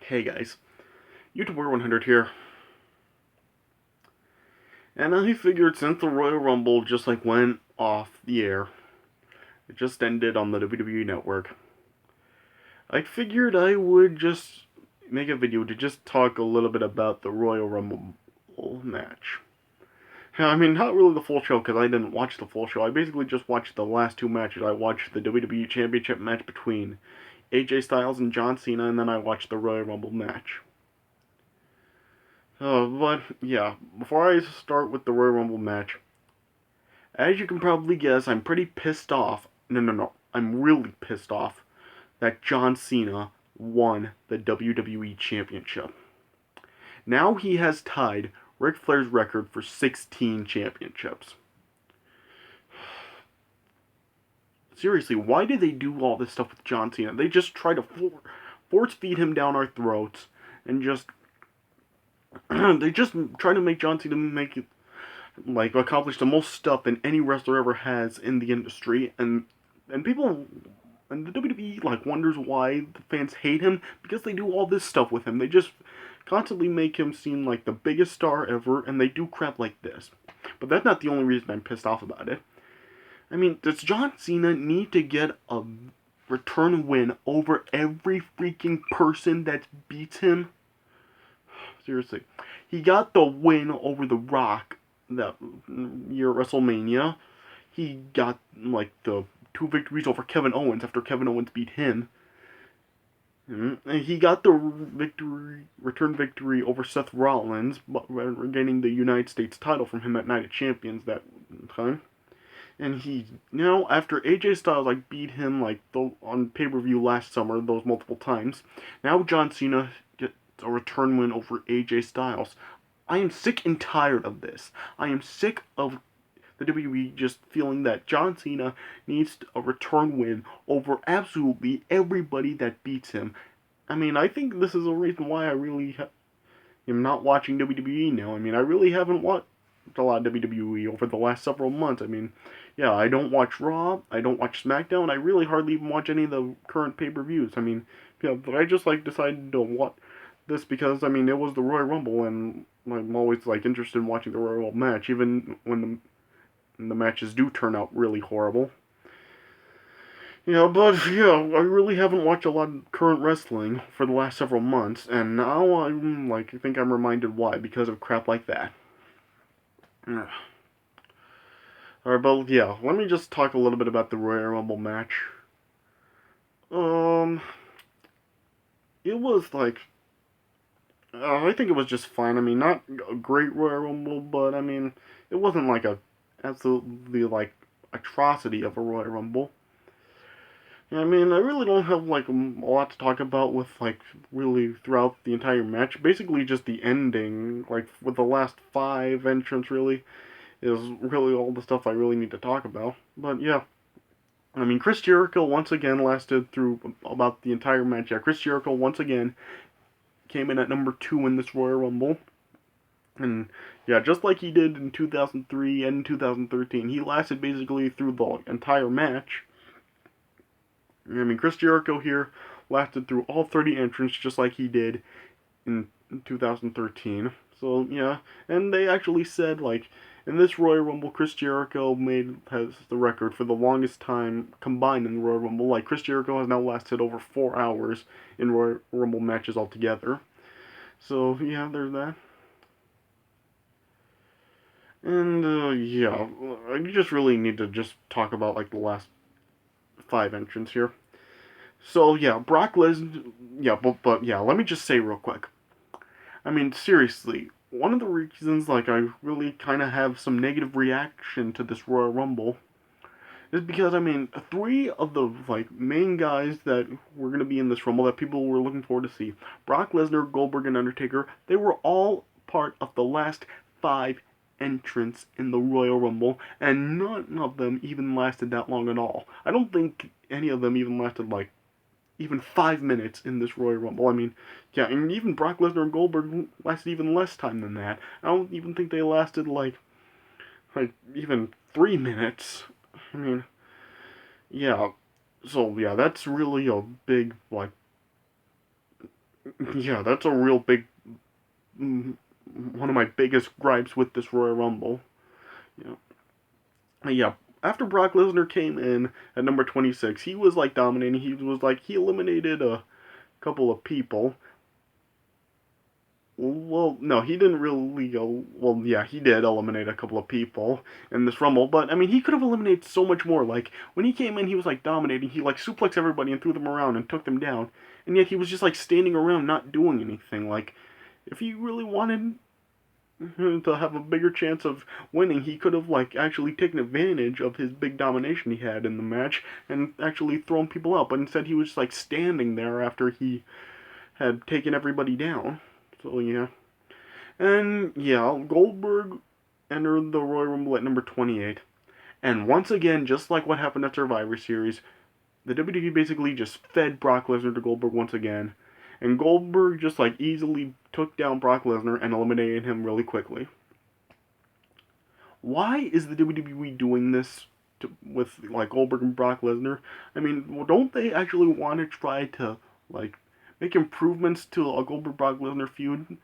Hey guys, YouTuber 100 here, and I figured since the Royal Rumble just went off the air, it just ended on the WWE Network, I figured I would just make a video to just talk a little bit about the Royal Rumble match. I mean, not really the full show because I didn't watch the full show. I basically just watched the last two matches. I watched the WWE Championship match between AJ Styles and John Cena, and then I watched the Royal Rumble match. But yeah, before I start with the Royal Rumble match, as you can probably guess, I'm pretty pissed off. No. I'm really pissed off that John Cena won the WWE Championship. Now he has tied Ric Flair's record for 16 championships. Seriously, why did they do all this stuff with John Cena? They just try to force feed him down our throats and just they just try to make John Cena accomplish the most stuff than any wrestler ever has in the industry, and people and the WWE wonders why the fans hate him because they do all this stuff with him. They just constantly make him seem like the biggest star ever, and they do crap like this. But that's not the only reason I'm pissed off about it. I mean, does John Cena need to get a return win over every freaking person that beats him? Seriously. He got the win over The Rock that year at WrestleMania. He got the two victories over Kevin Owens after Kevin Owens beat him. And he got the return victory over Seth Rollins, regaining the United States title from him at Night of Champions that time. And he now, after AJ Styles beat him on pay-per-view last summer, those multiple times, now John Cena gets a return win over AJ Styles. I am sick and tired of this. I am sick of the WWE just feeling that John Cena needs a return win over absolutely everybody that beats him. I mean, I think this is a reason why I really am not watching WWE now. I mean, I really haven't watched a lot of WWE over the last several months. I mean, yeah, I don't watch Raw, I don't watch SmackDown, I really hardly even watch any of the current pay-per-views. I mean, yeah, but I just decided to watch this because, I mean, it was the Royal Rumble, and I'm always interested in watching the Royal Rumble match, even when the matches do turn out really horrible. Yeah, but yeah, I really haven't watched a lot of current wrestling for the last several months, and now I'm I think I'm reminded why, because of crap like that. Alright, but yeah, let me just talk a little bit about the Royal Rumble match. Um, it was I think it was just fine. I mean, not a great Royal Rumble, but I mean, it wasn't a absolutely atrocity of a Royal Rumble. Yeah, I mean, I really don't have a lot to talk about with really throughout the entire match. Basically, just the ending, with the last five entrants, really is really all the stuff I really need to talk about. But yeah, I mean, Chris Jericho once again lasted through about the entire match. Yeah, Chris Jericho once again came in at number 2 in this Royal Rumble. And yeah, just like he did in 2003 and 2013, he lasted basically through the entire match. I mean, Chris Jericho here lasted through all 30 entrants just like he did in 2013. So yeah, and they actually said in this Royal Rumble, Chris Jericho has the record for the longest time combined in the Royal Rumble. Chris Jericho has now lasted over 4 hours in Royal Rumble matches altogether. So yeah, there's that. And yeah, I just really need to just talk about the last 5 entrants here. So yeah, Brock Lesnar. Yeah, but yeah, let me just say real quick. I mean, seriously, one of the reasons I really kind of have some negative reaction to this Royal Rumble is because I mean, 3 of the main guys that were gonna be in this Rumble that people were looking forward to see, Brock Lesnar, Goldberg, and Undertaker, they were all part of the last 5 entrants in the Royal Rumble, and none of them even lasted that long at all. I don't think any of them even lasted even 5 minutes in this Royal Rumble. I mean, yeah, and even Brock Lesnar and Goldberg lasted even less time than that. I don't even think they lasted even 3 minutes. I mean, yeah. So yeah, that's really a big Yeah, that's a real big, mm, one of my biggest gripes with this Royal Rumble. Yeah, yeah. After Brock Lesnar came in at number 26, he was like dominating. He was like he eliminated a couple of people. Well, no, he didn't really. Well, yeah, he did eliminate a couple of people in this Rumble, but I mean, he could have eliminated so much more. Like when he came in, he was like dominating. He like suplexed everybody and threw them around and took them down, and yet he was just like standing around, not doing anything. Like if he really wanted to have a bigger chance of winning, he could have like actually taken advantage of his big domination he had in the match and actually thrown people out. But instead, he was just like standing there after he had taken everybody down. So yeah. And yeah, Goldberg entered the Royal Rumble at number 28. And once again, just like what happened at Survivor Series, the WWE basically just fed Brock Lesnar to Goldberg once again. And Goldberg just like easily took down Brock Lesnar and eliminated him really quickly. Why is the WWE doing this with like Goldberg and Brock Lesnar? I mean, don't they actually want to try to like make improvements to a Goldberg Brock Lesnar feud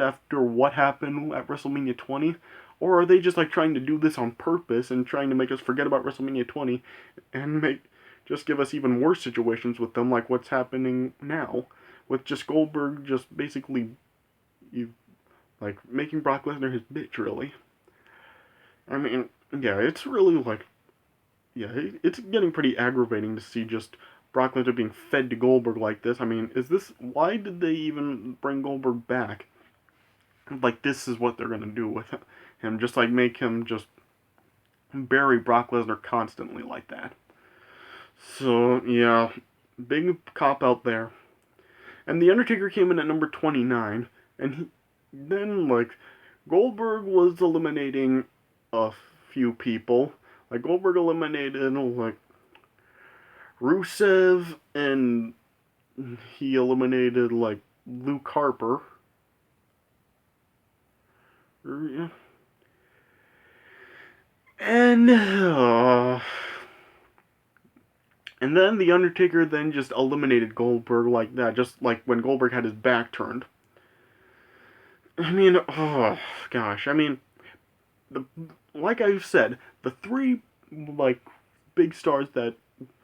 after what happened at WrestleMania 20? Or are they just like trying to do this on purpose and trying to make us forget about WrestleMania 20 and make just give us even worse situations with them like what's happening now with just Goldberg just basically you like making Brock Lesnar his bitch really. I mean, yeah, it's really like yeah, it's getting pretty aggravating to see just Brock Lesnar being fed to Goldberg like this. I mean, is this why did they even bring Goldberg back? Like this is what they're gonna do with him, just like make him just bury Brock Lesnar constantly like that. So yeah, big cop out there. And the Undertaker came in at number 29, and then like Goldberg was eliminating a few people. Like Goldberg eliminated like Rusev, and he eliminated like Luke Harper. Yeah. And and then the Undertaker then just eliminated Goldberg like that, just like when Goldberg had his back turned. I mean, oh gosh, I mean, the like I've said, the three like big stars that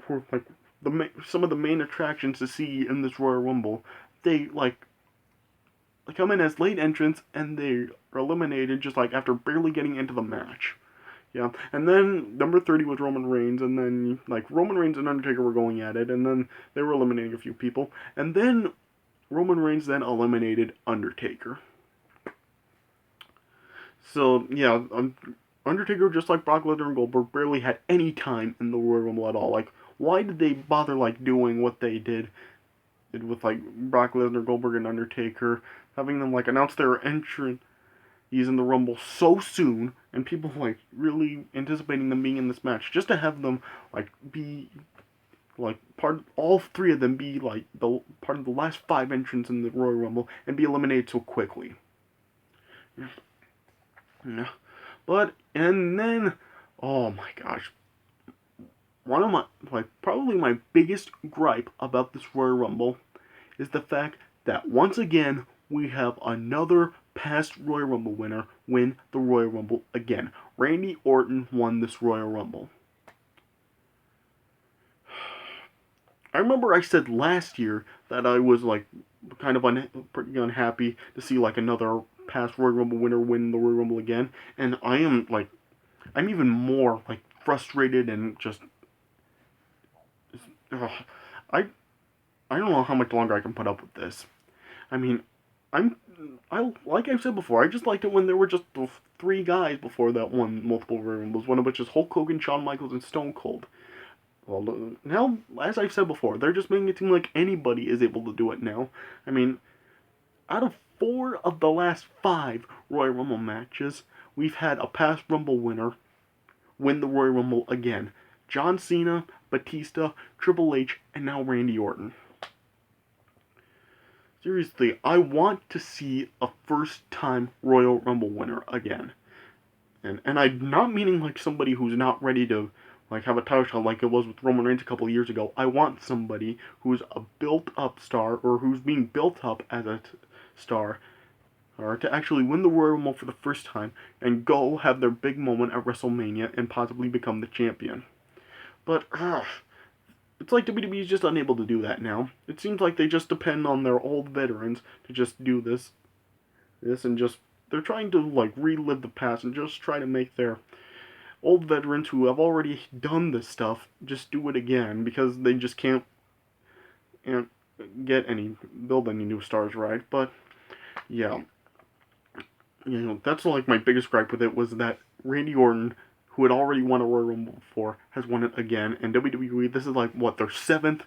were like some of the main attractions to see in this Royal Rumble, they like come in as late entrants and they are eliminated just like after barely getting into the match. Yeah, and then number 30 was Roman Reigns, and then like Roman Reigns and Undertaker were going at it, and then they were eliminating a few people, and then Roman Reigns then eliminated Undertaker. So yeah, Undertaker, just like Brock Lesnar and Goldberg, barely had any time in the Royal Rumble at all. Like, why did they bother like doing what they did with like Brock Lesnar, Goldberg, and Undertaker, having them like announce their entrance he's in the Rumble so soon, and people like really anticipating them being in this match, just to have them like be like all three of them be like the part of the last five entrants in the Royal Rumble and be eliminated so quickly. Yeah. But and then oh my gosh, one of my like probably my biggest gripe about this Royal Rumble is the fact that once again we have another past Royal Rumble winner win the Royal Rumble again. Randy Orton won this Royal Rumble. I remember I said last year that I was like kind of pretty unhappy to see like another past Royal Rumble winner win the Royal Rumble again, and I am like I'm even more like frustrated and just uh, I I don't know how much longer I can put up with this. I mean, I like I said before, I just liked it when there were just the three guys before that won multiple Royal Rumbles, one of which is Hulk Hogan, Shawn Michaels, and Stone Cold. Well, now, as I've said before, they're just making it seem like anybody is able to do it now. I mean, out of four of the last five Royal Rumble matches, we've had a past Rumble winner win the Royal Rumble again. John Cena, Batista, Triple H, and now Randy Orton. Seriously, I want to see a first-time Royal Rumble winner again. And I'm not meaning like somebody who's not ready to like have a title shot like it was with Roman Reigns a couple of years ago. I want somebody who's a built-up star, or who's being built up as a star, or to actually win the Royal Rumble for the first time and go have their big moment at WrestleMania and possibly become the champion. But it's like WWE is just unable to do that now. It seems like they just depend on their old veterans to just do this, and just they're trying to like relive the past and just try to make their old veterans who have already done this stuff just do it again because they just can't build any new stars, right? But yeah, that's like my biggest gripe with it was that Randy Orton, who had already won a Royal Rumble before, has won it again, and WWE, this is like what, their seventh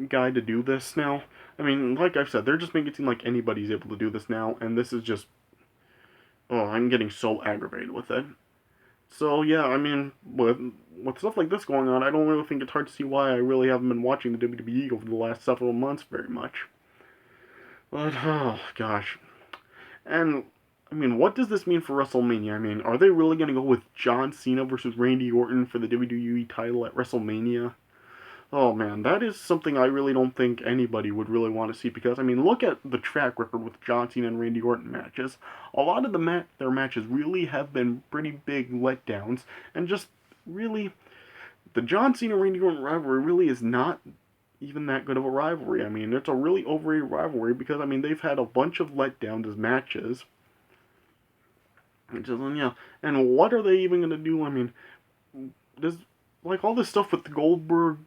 guy to do this now. I mean, like I've said, they're just making it seem like anybody's able to do this now, and this is just, I'm getting so aggravated with it. So yeah, I mean, with stuff like this going on, I don't really think it's hard to see why I really haven't been watching the WWE over the last several months very much. But oh gosh, and I mean, what does this mean for WrestleMania? I mean, are they really going to go with John Cena versus Randy Orton for the WWE title at WrestleMania? Oh man, that is something I really don't think anybody would really want to see because, I mean, look at the track record with John Cena and Randy Orton matches. A lot of their matches really have been pretty big letdowns, and just really, the John Cena Randy Orton rivalry really is not even that good of a rivalry. I mean, it's a really overrated rivalry because, I mean, they've had a bunch of letdowns as matches. Yeah, and what are they even going to do? I mean, there's like all this stuff with Goldberg.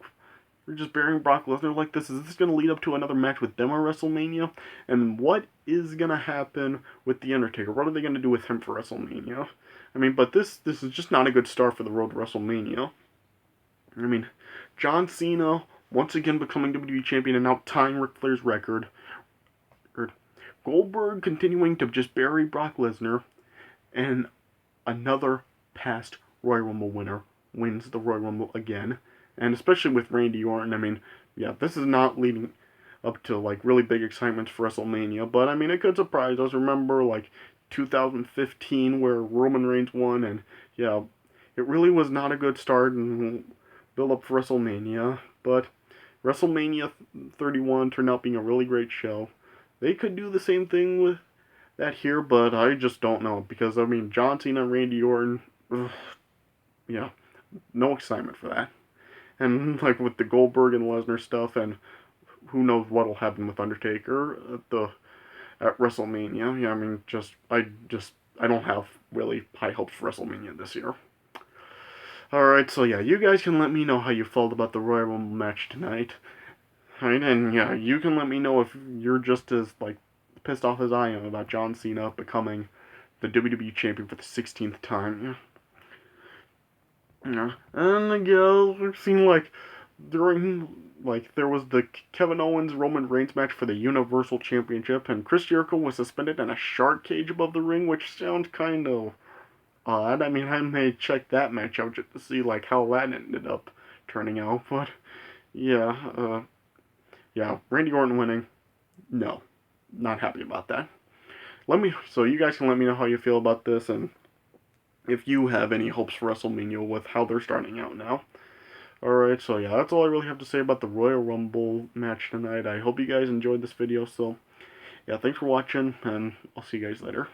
We're just burying Brock Lesnar like this. Is this going to lead up to another match with them at WrestleMania? And what is going to happen with The Undertaker? What are they going to do with him for WrestleMania? I mean, but this is just not a good start for the road to WrestleMania. I mean, John Cena once again becoming WWE Champion and now tying Ric Flair's record. Goldberg continuing to just bury Brock Lesnar. And another past Royal Rumble winner wins the Royal Rumble again. And especially with Randy Orton, I mean, yeah, this is not leading up to like really big excitement for WrestleMania, but I mean, it could surprise us. Remember like 2015 where Roman Reigns won, and yeah, it really was not a good start and build up for WrestleMania, but WrestleMania 31 turned out being a really great show. They could do the same thing with that here, but I just don't know because I mean, John Cena and Randy Orton, ugh, yeah, no excitement for that. And like with the Goldberg and Lesnar stuff, and who knows what'll happen with Undertaker at WrestleMania. Yeah, I mean, I don't have really high hopes for WrestleMania this year. Alright, so yeah, you guys can let me know how you felt about the Royal Rumble match tonight. Alright, and yeah, you can let me know if you're just as like pissed off as I am about John Cena becoming the WWE champion for the 16th time. Yeah. And yeah, it seemed like there was the Kevin Owens Roman Reigns match for the Universal Championship, and Chris Jericho was suspended in a shark cage above the ring, which sounds kind of odd. I mean, I may check that match out just to see like how that ended up turning out, but yeah, yeah, Randy Orton winning, no, not happy about that. So you guys can let me know how you feel about this, and if you have any hopes for WrestleMania with how they're starting out now. Alright, so yeah, that's all I really have to say about the Royal Rumble match tonight. I hope you guys enjoyed this video, so yeah, thanks for watching, and I'll see you guys later.